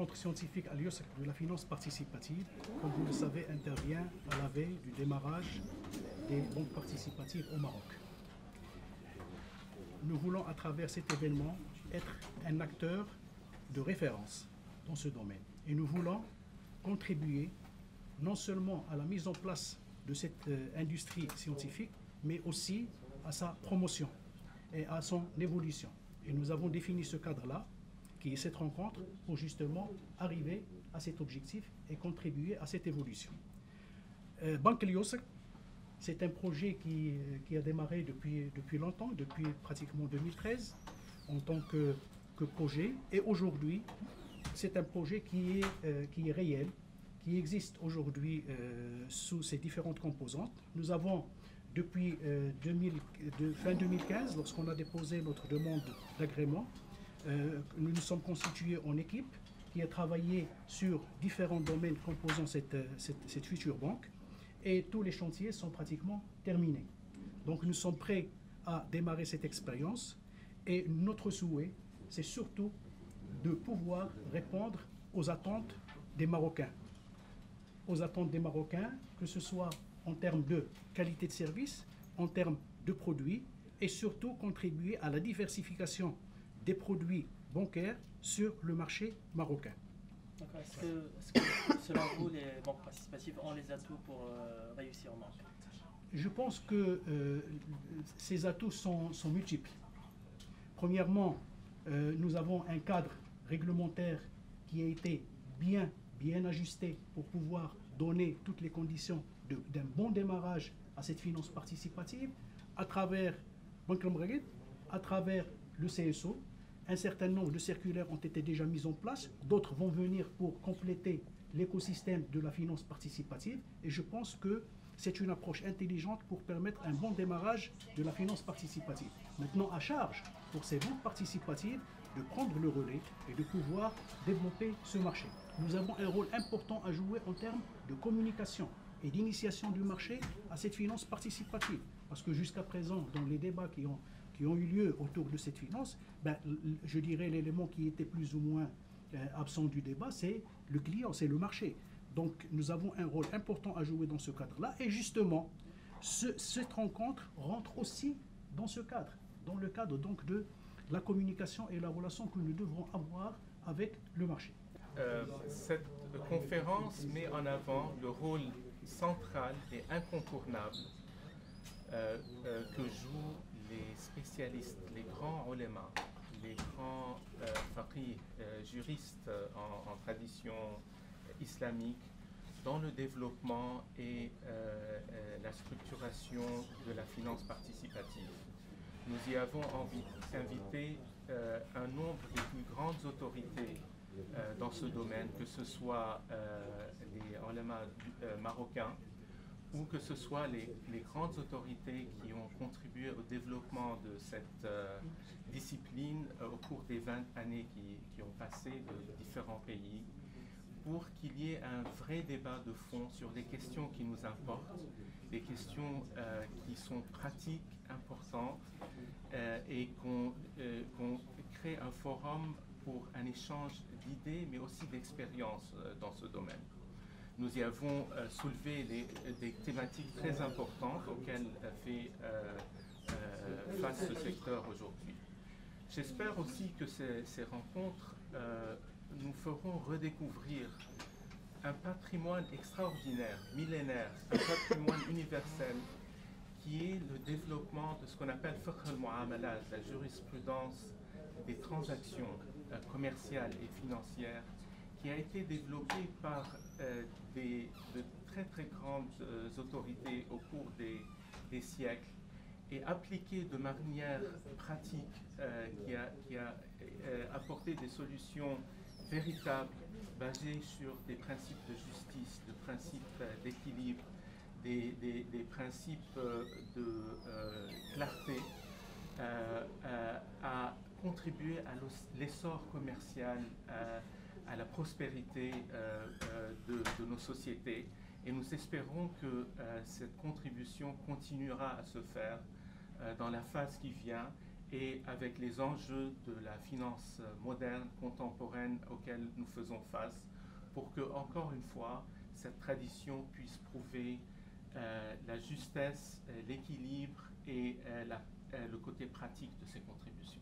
rencontre scientifique à l'USAC de la finance participative, comme vous le savez, intervient à la veille du démarrage des banques participatives au Maroc. Nous voulons, à travers cet événement, être un acteur de référence dans ce domaine. Et nous voulons contribuer non seulement à la mise en place de cette industrie scientifique, mais aussi à sa promotion et à son évolution. Et nous avons défini ce cadre-là, qui est cette rencontre, pour justement arriver à cet objectif et contribuer à cette évolution. Banque Lyosak, c'est un projet qui a démarré depuis longtemps, depuis pratiquement 2013, en tant que projet. Et aujourd'hui, c'est un projet qui est réel, qui existe aujourd'hui sous ses différentes composantes. Nous avons, depuis fin 2015, lorsqu'on a déposé notre demande d'agrément, nous nous sommes constitués en équipe qui a travaillé sur différents domaines composant cette future banque. Et tous les chantiers sont pratiquement terminés. Donc nous sommes prêts à démarrer cette expérience et notre souhait, c'est surtout de pouvoir répondre aux attentes des Marocains. Aux attentes des Marocains, que ce soit en termes de qualité de service, en termes de produits, et surtout contribuer à la diversification des produits bancaires sur le marché marocain. Est-ce que, selon vous, les banques participatives ont les atouts pour réussir au Maroc? Je pense que ces atouts sont multiples. Premièrement, nous avons un cadre réglementaire qui a été bien ajusté pour pouvoir donner toutes les conditions d'un bon démarrage à cette finance participative à travers Banque Lamraguet, à travers le CSO. Un certain nombre de circulaires ont été déjà mises en place, d'autres vont venir pour compléter l'écosystème de la finance participative et je pense que c'est une approche intelligente pour permettre un bon démarrage de la finance participative. Maintenant, à charge pour ces banques participatives de prendre le relais et de pouvoir développer ce marché. Nous avons un rôle important à jouer en termes de communication et d'initiation du marché à cette finance participative. Parce que jusqu'à présent, dans les débats qui ont eu lieu autour de cette finance, je dirais l'élément qui était plus ou moins absent du débat, c'est le client, c'est le marché. Donc nous avons un rôle important à jouer dans ce cadre-là. Et justement, cette rencontre rentre aussi dans ce cadre, dans le cadre donc de la communication et la relation que nous devrons avoir avec le marché. Cette conférence met en avant le rôle central et incontournable que jouent les spécialistes, les grands ulémas, les grands faqih, juristes en tradition islamique, dans le développement et la structuration de la finance participative. Nous y avons invité un nombre des plus grandes autorités dans ce domaine, que ce soit les ulémas marocains ou que ce soit les grandes autorités qui ont contribué au développement de cette discipline au cours des 20 années qui ont passé de différents pays, pour qu'il y ait un vrai débat de fond sur les questions qui nous importent, des questions qui sont pratiques, importantes, et qu'on crée un forum pour un échange d'idées, mais aussi d'expériences dans ce domaine. Nous y avons soulevé des thématiques très importantes auxquelles fait face ce secteur aujourd'hui. J'espère aussi que ces rencontres nous feront redécouvrir un patrimoine extraordinaire, millénaire, un patrimoine universel qui est le développement de ce qu'on appelle fiqh al-mu'amalat, la jurisprudence des transactions commerciales et financières, qui a été développé par de très très grandes autorités au cours des siècles et appliqué de manière pratique, qui a apporté des solutions véritables basées sur des principes de justice, de principes d'équilibre, des principes de clarté, a contribué à l'essor commercial, à la prospérité de nos sociétés. Et nous espérons que cette contribution continuera à se faire dans la phase qui vient et avec les enjeux de la finance moderne, contemporaine auxquels nous faisons face, pour que, encore une fois, cette tradition puisse prouver la justesse, l'équilibre et le côté pratique de ses contributions.